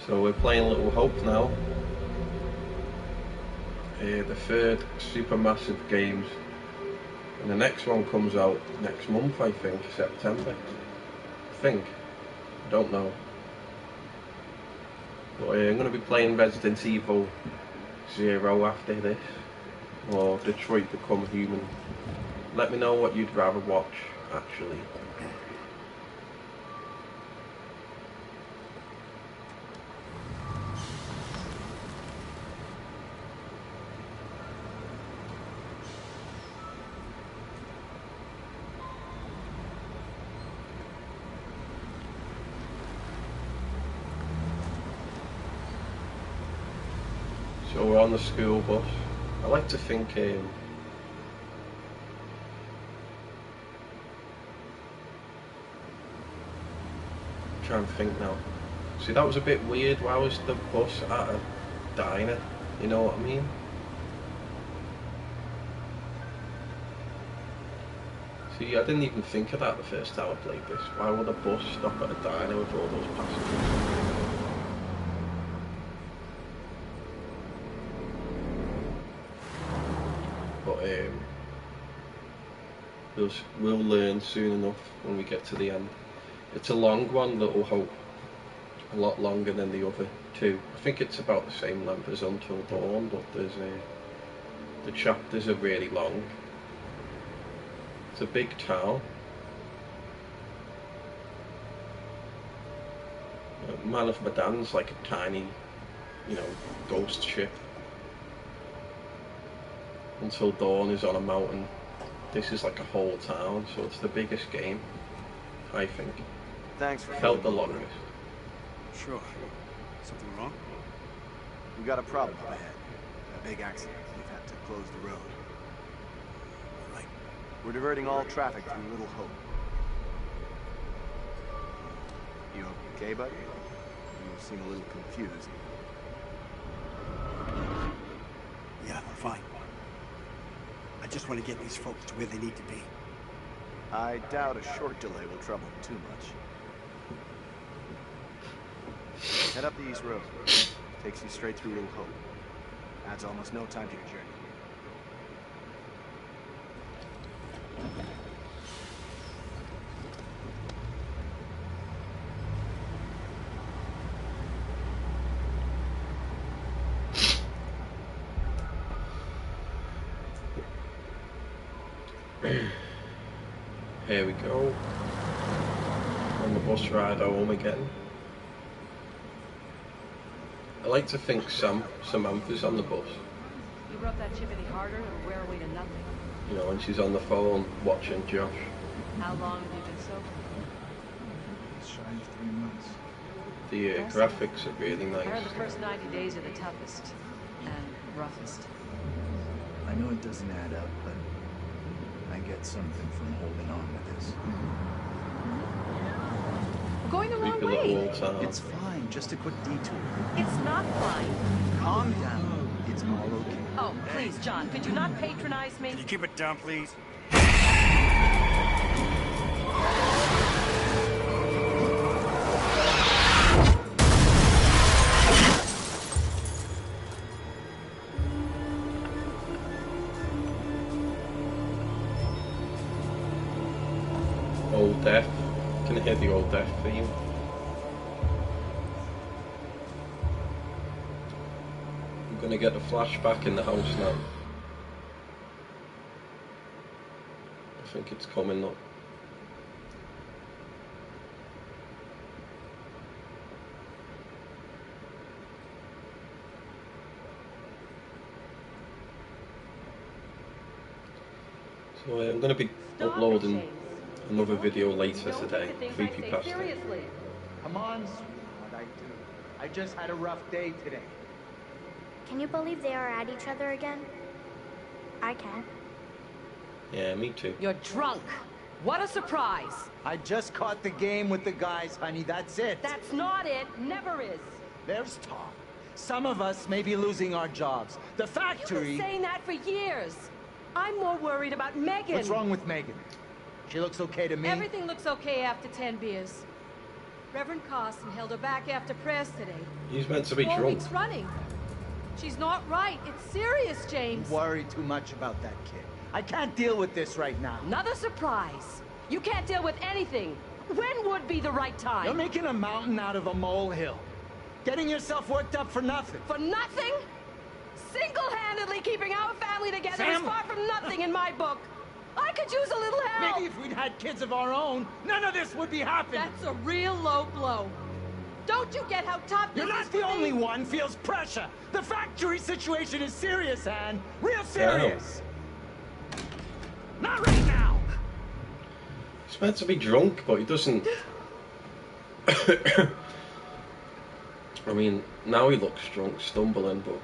So we're playing Little Hope now. The third supermassive games. And the next one comes out next month, I think, September. I don't know. But I'm going to be playing Resident Evil 0 after this. Or Detroit Become Human. Let me know what you'd rather watch, actually. So we're on the school bus. I like to think trying to think now. See, that was a bit weird. Why was the bus at a diner? You know what I mean? See, I didn't even think of that the first time I played this. Why would a bus stop at a diner with all those passengers? But we'll learn soon enough when we get to the end. It's a long one, Little Hope. A lot longer than the other two. I think it's about the same length as Until Dawn, but the chapters are really long. It's a big town. Man of Medan's like a tiny, ghost ship. Until Dawn is on a mountain. This is like a whole town, so it's the biggest game, I think. Thanks for Felt the longest. Sure. Something wrong? We got a problem up ahead. A big accident. We've had to close the road. All right. We're diverting all traffic through Little Hope. You okay, buddy? You seem a little confused. Yeah, I'm fine. I just want to get these folks to where they need to be. I doubt a short delay will trouble him too much. Head up the East Road. Takes you straight through Little Hope. Adds almost no time to your journey. Here we go. On the bus ride home again. I like to think Samantha's on the bus. You rub that chip any harder and wear away to nothing. You know, when she's on the phone watching Josh. How long have you been sober? It's shy of 3 months. The graphics are really I heard nice. the first 90 days are the toughest and roughest. I know it doesn't add up, but I get something from holding on to this. We're going the wrong Creepy little way. old town. It's fine, just a quick detour. It's not fine. Calm down. It's all okay. Oh, please, John, could you not patronize me? Can you keep it down, please? Old Death. Can you hear the Old Death theme? I'm gonna get the flashback in the house now. I think it's coming up. So I'm gonna be uploading another video later today. Creepypasta. Come on, what I do. I just had a rough day today. Can you believe they are at each other again? I can. Yeah, me too. You're drunk. What a surprise. I just caught the game with the guys, honey. That's it. That's not it. Never is. There's talk. Some of us may be losing our jobs. The You've factory... been saying that for years. I'm more worried about Megan. What's wrong with Megan? She looks okay to me. Everything looks okay after 10 beers. Reverend Carson held her back after prayers today. He's meant to be 4 drunk. weeks running. She's not right. It's serious, James. You worry too much about that kid. I can't deal with this right now. Another surprise. You can't deal with anything. When would be the right time? You're making a mountain out of a molehill. Getting yourself worked up for nothing. For nothing? Single-handedly keeping our family together Sam? is far from nothing in my book. I could use a little help. Maybe if we'd had kids of our own, none of this would be happening. That's a real low blow. Don't you get how tough this You're is not for the only me? one feels pressure. The factory situation is serious, Anne. Real serious. Not right now. He's meant to be drunk, but he doesn't. I mean, now he looks drunk, stumbling, but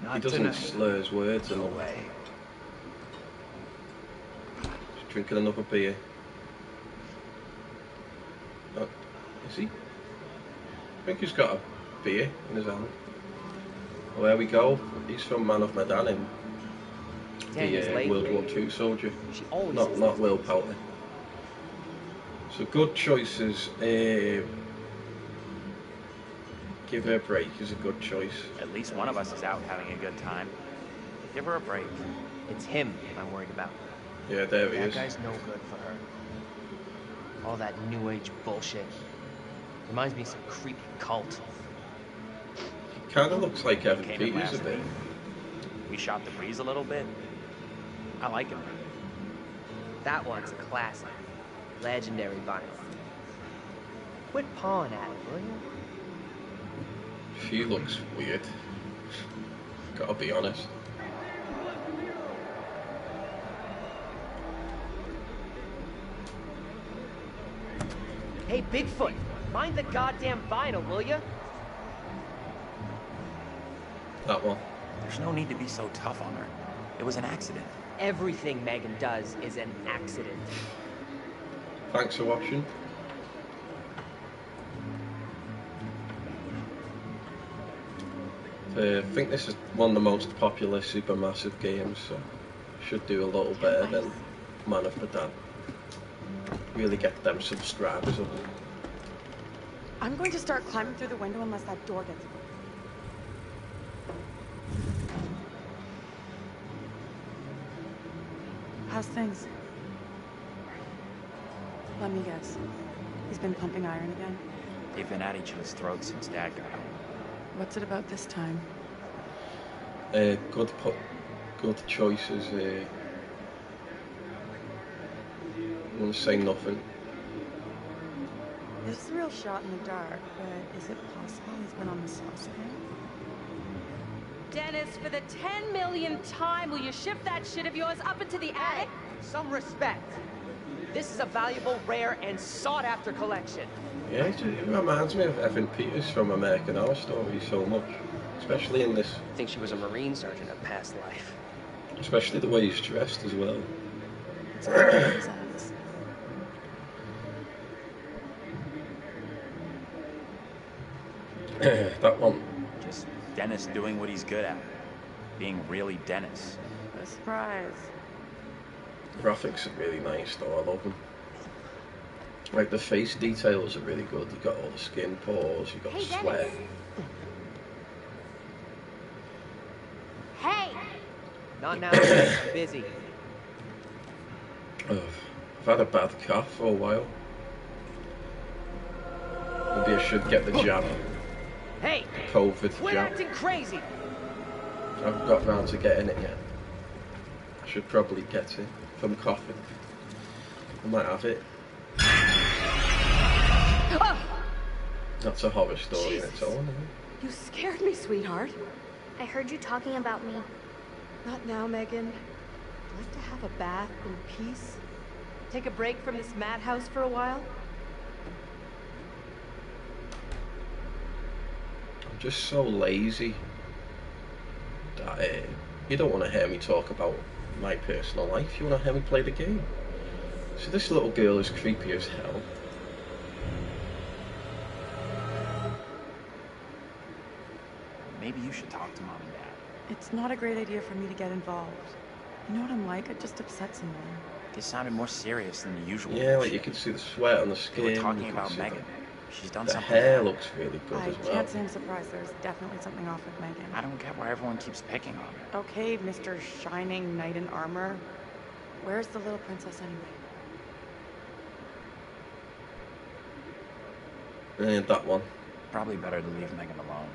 Not he doesn't tonight. slur his words. No And way. he's drinking another beer. Is he? I think he's got a beer in his hand. Well, there we go. He's from Man of Medan in the World War II soldier. Not Will Poulter. So good choices. Give her a break is a good choice. At least one of us is out having a good time. Give her a break. It's him I'm worried about. Yeah, there he That is. guy's no good for her. All that new age bullshit. Reminds me of some creepy cult. He kind of looks like Evan Came in Peters a last bit. week. We shot the breeze a little bit. I like him. That one's a classic. Legendary vinyl. Quit pawing at it, will you? She looks weird. Gotta be honest. Hey, Bigfoot, mind the goddamn vinyl, will you? That one. There's no need to be so tough on her. It was an accident. Everything Megan does is an accident. Thanks for watching. I think this is one of the most popular supermassive games, so should do a little better than Man of Medan. Really get them subscribers up. I'm going to start climbing through the window unless that door gets open. How's things? Let me guess. He's been pumping iron again? They've been at each other's throats since Dad got home. What's it about this time? Good choices. I want to say nothing. This is a real shot in the dark, but is it possible he's been on the sauce again? Dennis, for the 10 millionth time, will you shift that shit of yours up into the attic? Some respect. This is a valuable, rare, and sought-after collection. Yeah, it reminds me of Evan Peters from American Horror Story so much, especially in this. I think she was a Marine sergeant in a past life. Especially the way he's dressed as well. It's what he says. That one. Just Dennis doing what he's good at. Being really Dennis. A surprise. Graphics are really nice though, I love them. Like the face details are really good. You've got all the skin pores, you've got Hey, sweat. Dennis. Hey! Not now, I'm busy. Ugh, I've had a bad cough for a while. Maybe I should get the jab. Hey! COVID Quit jab. acting crazy! I haven't got round to getting it yet. I should probably get it if I'm coughing. I might have it. Oh, That's a horror story Jesus. in its own, isn't it? you scared me, sweetheart. I heard you talking about me. Not now, Megan. I'd like to have a bath in peace. Take a break from this madhouse for a while. I'm just so lazy that you don't want to hear me talk about my personal life. You want to hear me play the game. So this little girl is creepy as hell. Maybe you should talk to Mom and Dad. It's not a great idea for me to get involved. You know what I'm like? I just upset someone. They sounded more serious than the usual. Yeah, like you can see the sweat on the skin. They were talking you can about see Megan. She's done The something hair bad. looks really good I as well. can't say I'm surprised. There's definitely something off with Megan. I don't get why everyone keeps picking on her. Okay, Mr. Shining Knight in Armor. Where's the little princess anyway? And that one. Probably better to leave Megan alone.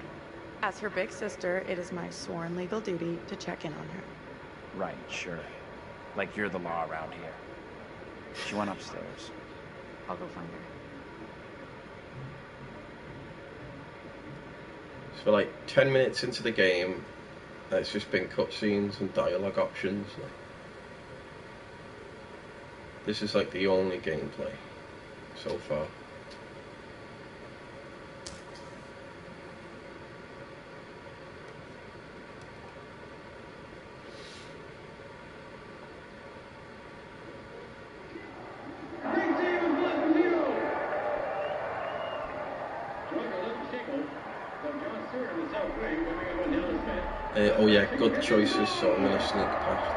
As her big sister, it is my sworn legal duty to check in on her. Right, sure. Like you're the law around here. She went upstairs. I'll go find her. So like 10 minutes into the game, it's just been cutscenes and dialogue options. This is like the only gameplay so far. Oh yeah, good choices, so I'm going to sneak past.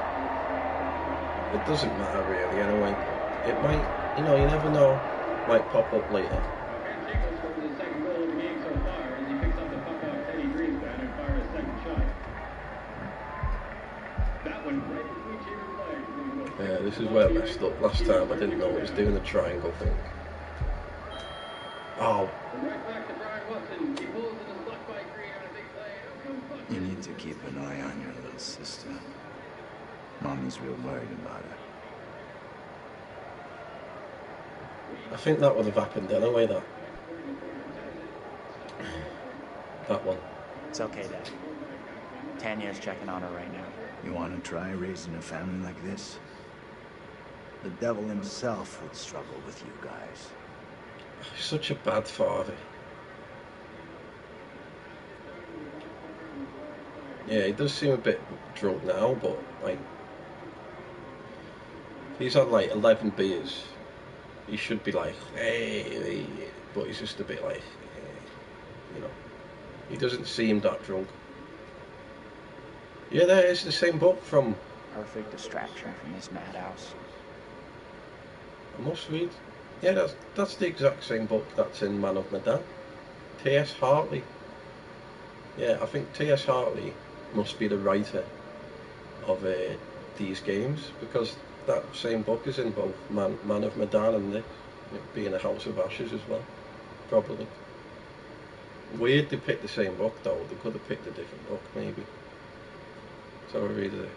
It doesn't matter really anyway. It might, you know, you never know, might pop up later. Yeah, this is where I messed up. Last time I didn't know it was doing the triangle thing. Oh. You need to keep an eye on your little sister. Mommy's real worried about her. I think that would have happened anyway, that one. It's okay, Dad. Tanya's checking on her right now. You want to try raising a family like this? The devil himself would struggle with you guys. He's such a bad father. Yeah, he does seem a bit drunk now, but like, he's had like 11 beers. He should be like, hey, but he's just a bit like, you know, he doesn't seem that drunk. Yeah, that is the same book from... Perfect distraction from this madhouse. I must read. Yeah, that's the exact same book that's in Man of Medan. T.S. Hartley. Yeah, I think T.S. Hartley must be the writer of these games, because that same book is in both Man of Medan and this, being a House of Ashes as well, probably. Weird they picked the same book though. They could have picked a different book maybe. So I read this.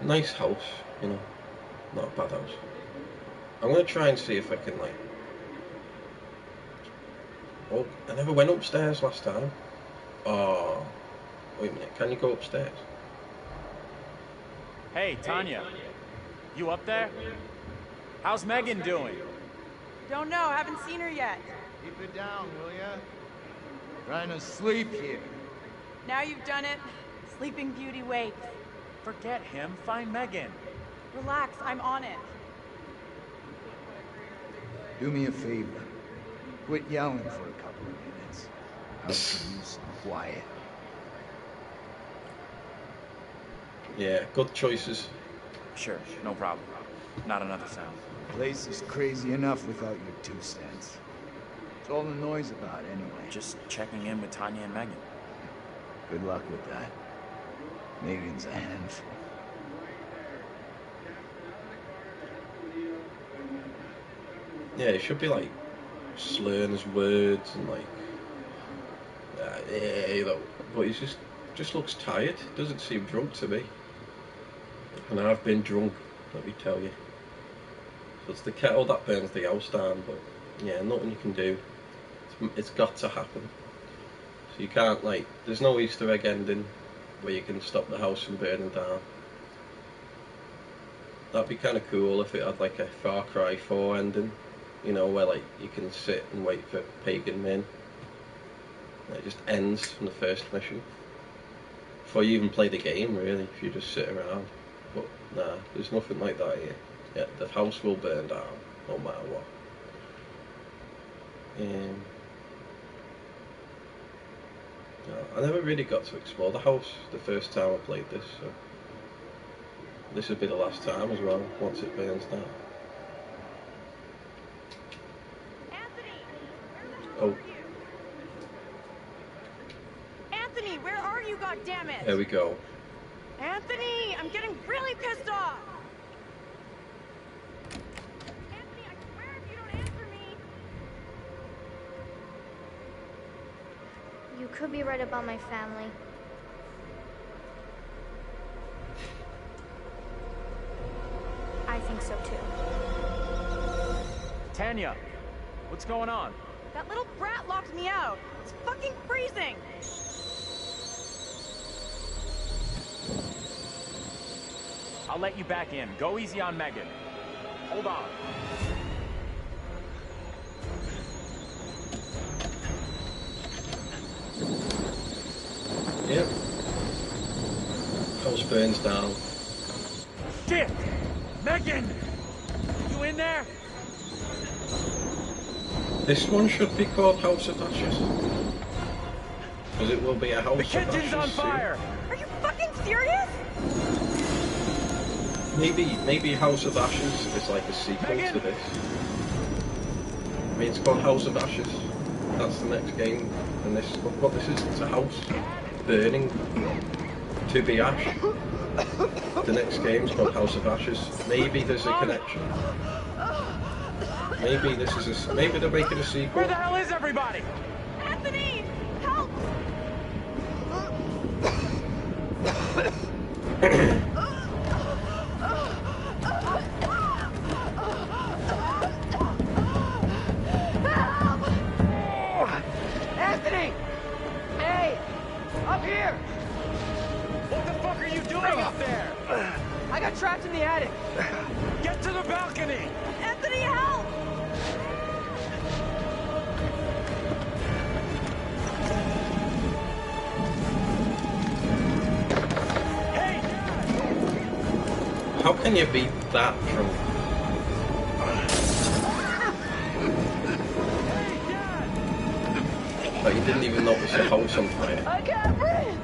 Nice house, you know, not a bad house. I'm going to try and see if I can like... Oh, I never went upstairs last time. Oh, wait a minute, can you go upstairs? Hey, Tanya. You up there? How's Megan doing? Don't know, haven't seen her yet. Keep it down, will ya? Trying to sleep here. Now you've done it. Sleeping Beauty waits. Forget him, find Megan. Relax, I'm on it. Do me a favor. Quit yelling for a couple of minutes. I'll give you some quiet. Yeah, good choices. Sure, no problem. Not another sound. The place is crazy enough without your 2 cents. What's all the noise about, anyway? Just checking in with Tanya and Megan. Good luck with that. Megan's a handful. Yeah, he should be like slurring his words and like, you know, but he just looks tired. Doesn't seem drunk to me. And I've been drunk, let me tell you. So it's the kettle that burns the house down, but yeah, nothing you can do. It's got to happen. So you can't like, there's no Easter egg ending where you can stop the house from burning down. That'd be kind of cool if it had like a Far Cry 4 ending, you know, where like you can sit and wait for pagan men. And it just ends from the first mission. Before you even play the game, really, if you just sit around. But nah, there's nothing like that here. Yeah, the house will burn down, no matter what. I never really got to explore the house the first time I played this, so this would be the last time as well, once it burns down. Oh. Anthony, where are you, goddammit? There we go. Anthony, I'm getting really pissed off. Anthony, I swear if you don't answer me. You could be right about my family. I think so too. Tanya, what's going on? That little brat locked me out. It's fucking freezing. I'll let you back in. Go easy on Megan. Hold on. Yep. House burns down. Shit! Megan! You in there? This one should be called House of Ashes. Because it will be a House The of kitchen's Ashes on soon. fire! Are you fucking serious? Maybe House of Ashes is like a sequel to this. I mean, it's called House of Ashes. That's the next game. And this, what this is, it's a house burning to be ash. The next game's called House of Ashes. Maybe there's a connection. Maybe this is a, maybe they're making a sequel. Where the hell is everybody? Anthony, help! Anthony! Hey! Up here! What the fuck are you doing up there? I got trapped in the attic. Get to the balcony! Anthony, help! Hey! How can you be that drunk? Like you didn't even notice your house on fire. I can't breathe!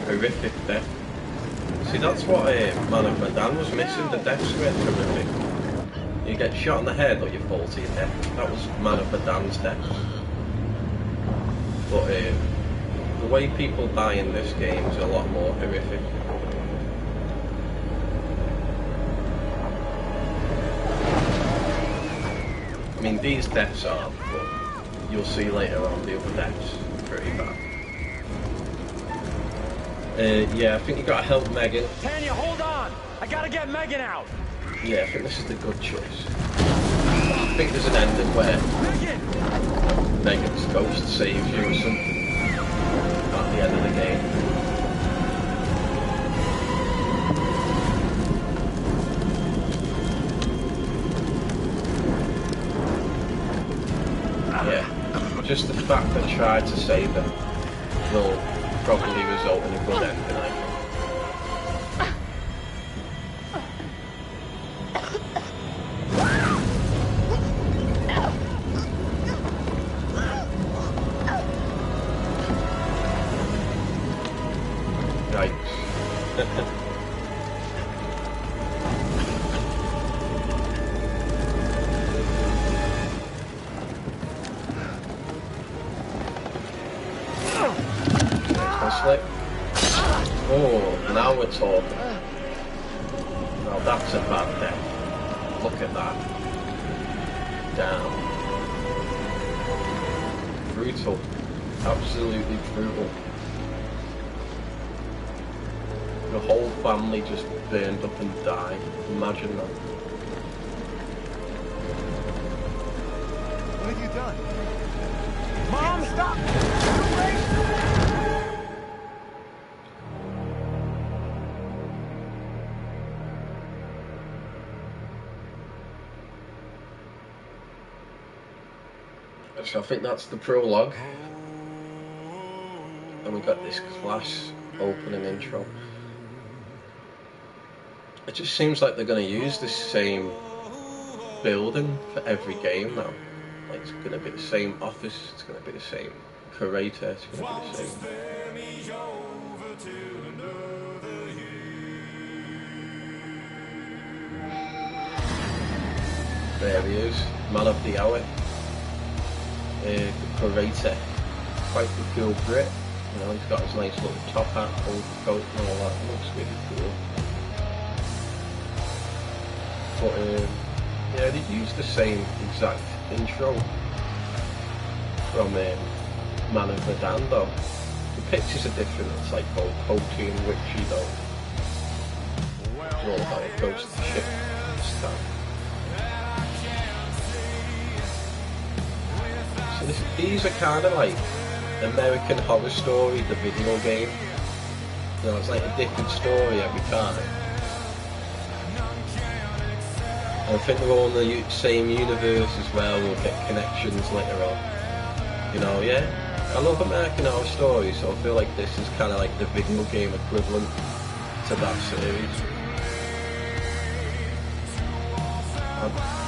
Horrific death. See, that's what Man of Medan was missing. The deaths were horrific. You get shot in the head or you fall to your death. That was Man of Medan's death. But the way people die in this game is a lot more horrific. I mean, these deaths aren't, but you'll see later on the other deaths are pretty bad. Yeah, I think you gotta help Megan. Tanya, hold on! I gotta get Megan out! Yeah, I think this is the good choice. I think there's an ending where Megan's ghost saves you or something at the end of the game. Yeah, just the fact that I tried to save her will probably result in a good ending, I think. Oh, now we're talking. Now that's a bad death. Look at that. Damn. Brutal. Absolutely brutal. The whole family just burned up and died. Imagine that. What have you done? Mom, stop! So I think that's the prologue. And we got this class opening intro. It just seems like they're going to use this same building for every game now. Like it's going to be the same office, it's going to be the same curator, it's going to be the same. There he is, man of the hour, the curator. Quite the cool Brit, you know, he's got his nice little top hat, overcoat and all that. It looks really cool. But yeah, they used the same exact intro from Man of Medan though. The pictures are different, it's like both hokey and witchy though. It's all about a ghost ship and stuff. So these are kind of like American Horror Story, the video game. You know, it's like a different story every time. And I think they're all in the same universe as well. We'll get connections later on. You know, yeah. I love American Horror Story, so I feel like this is kind of like the video game equivalent to that series.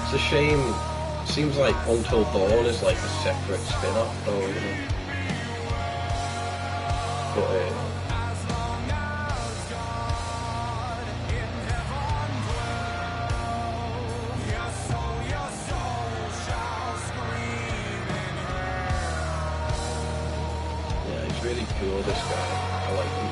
It's a shame. It seems like Until Dawn is like a separate spin-off, though, you know. But yeah, he's really cool, this guy. I like him.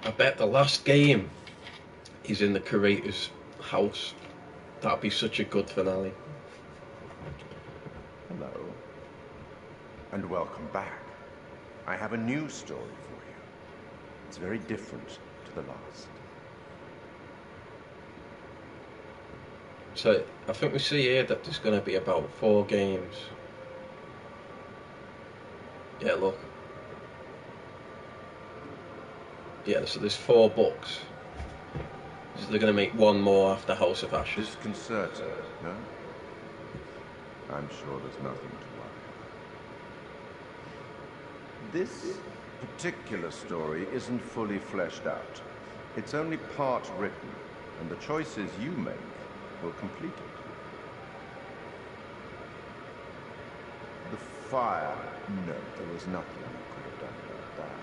I bet the last game is in the curator's house. That'd be such a good finale. Hello. And welcome back. I have a new story for you. It's very different to the last. So I think we see here that there's going to be about 4 games. Yeah, look. Yeah, so there's 4 books. So they're going to make one more after House of Ashes. Disconcerting, no? I'm sure there's nothing to worry. This particular story isn't fully fleshed out. It's only part written, and the choices you make will complete it. The fire. No, there was nothing you could have done about that.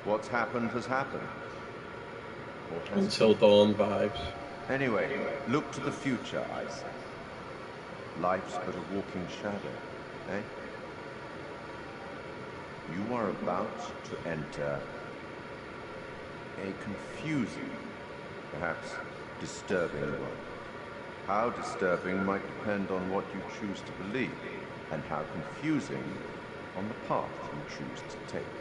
What's happened has happened. Until Dawn vibes. Anyway, look to the future, I say. Life's but a walking shadow, eh? You are about to enter a confusing, perhaps disturbing world. How disturbing might depend on what you choose to believe, and how confusing on the path you choose to take.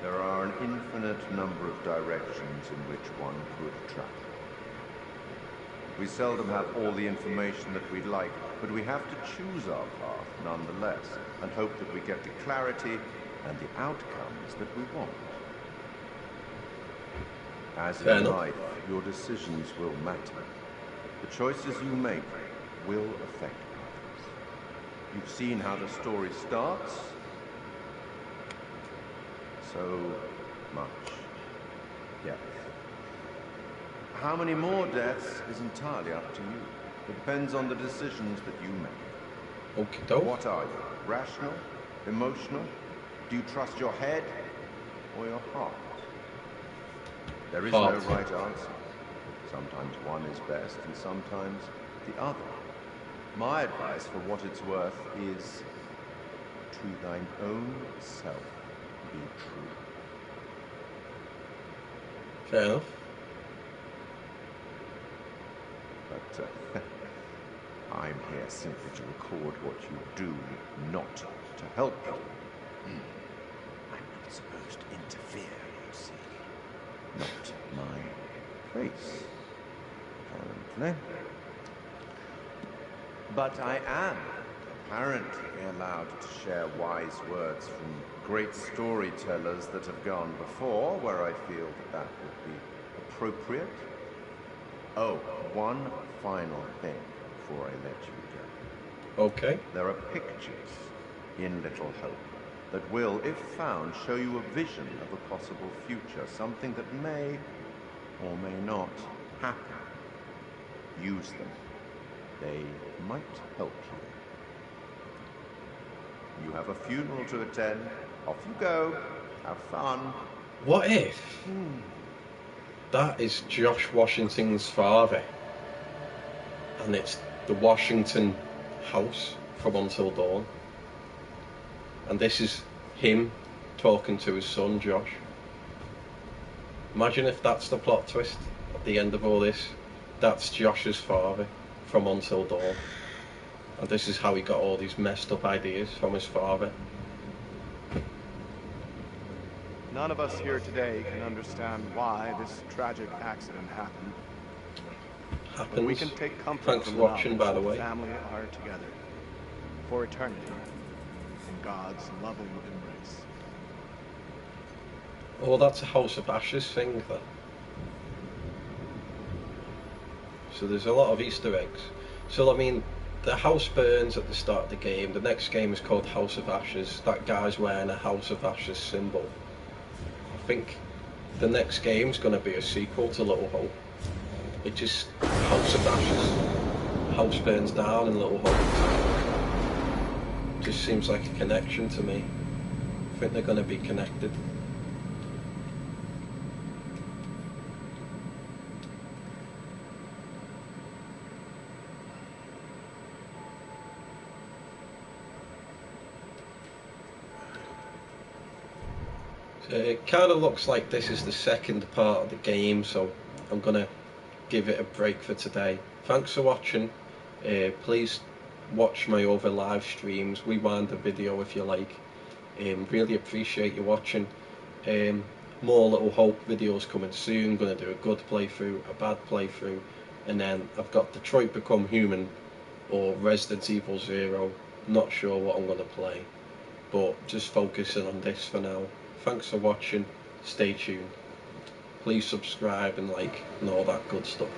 There are an infinite number of directions in which one could travel. We seldom have all the information that we'd like, but we have to choose our path nonetheless, and hope that we get the clarity and the outcomes that we want. As in life, your decisions will matter. The choices you make will affect others. You've seen how the story starts. So much death. How many more deaths is entirely up to you. It depends on the decisions that you make. Okay. What are you? Rational? Emotional? Do you trust your head or your heart? There is no right answer. Sometimes one is best and sometimes the other. My advice, for what it's worth, is to thine own self be true. Fair enough. But I'm here simply to record what you do, not to help you. I'm not supposed to interfere, you see. Not my place, apparently. But I am apparently allowed to share wise words from great storytellers that have gone before, where I feel that that would be appropriate. Oh, one final thing before I let you go. Okay. There are pictures in Little Hope that will, if found, show you a vision of a possible future, something that may or may not happen. Use them. They might help you. You have a funeral to attend. Off you go. Have fun. What if that is Josh Washington's father, and it's the Washington house from Until Dawn, and this is him talking to his son Josh? Imagine if that's the plot twist at the end of all this. That's Josh's father from Until Dawn, and this is how he got all these messed up ideas from his father. None of us here today can understand why this tragic accident happened. But we can take comfort Thanks from for the watching, by the knowledge way. that family are together for eternity in God's loving embrace. Oh, that's a House of Ashes thing, that. So there's a lot of Easter eggs. So I mean, the house burns at the start of the game. The next game is called House of Ashes. That guy's wearing a House of Ashes symbol. I think the next game's going to be a sequel to Little Hope. It just, House of Ashes, house burns down in Little Hope. Just seems like a connection to me. I think they're going to be connected. It kind of looks like this is the second part of the game, so I'm going to give it a break for today. Thanks for watching. Please watch my other live streams, rewind the video if you like. Really appreciate you watching. More Little Hope videos coming soon. Going to do a good playthrough, a bad playthrough, and then I've got Detroit Become Human or Resident Evil 0. Not sure what I'm going to play, but just focusing on this for now. Thanks for watching. Stay tuned. Please subscribe and like and all that good stuff.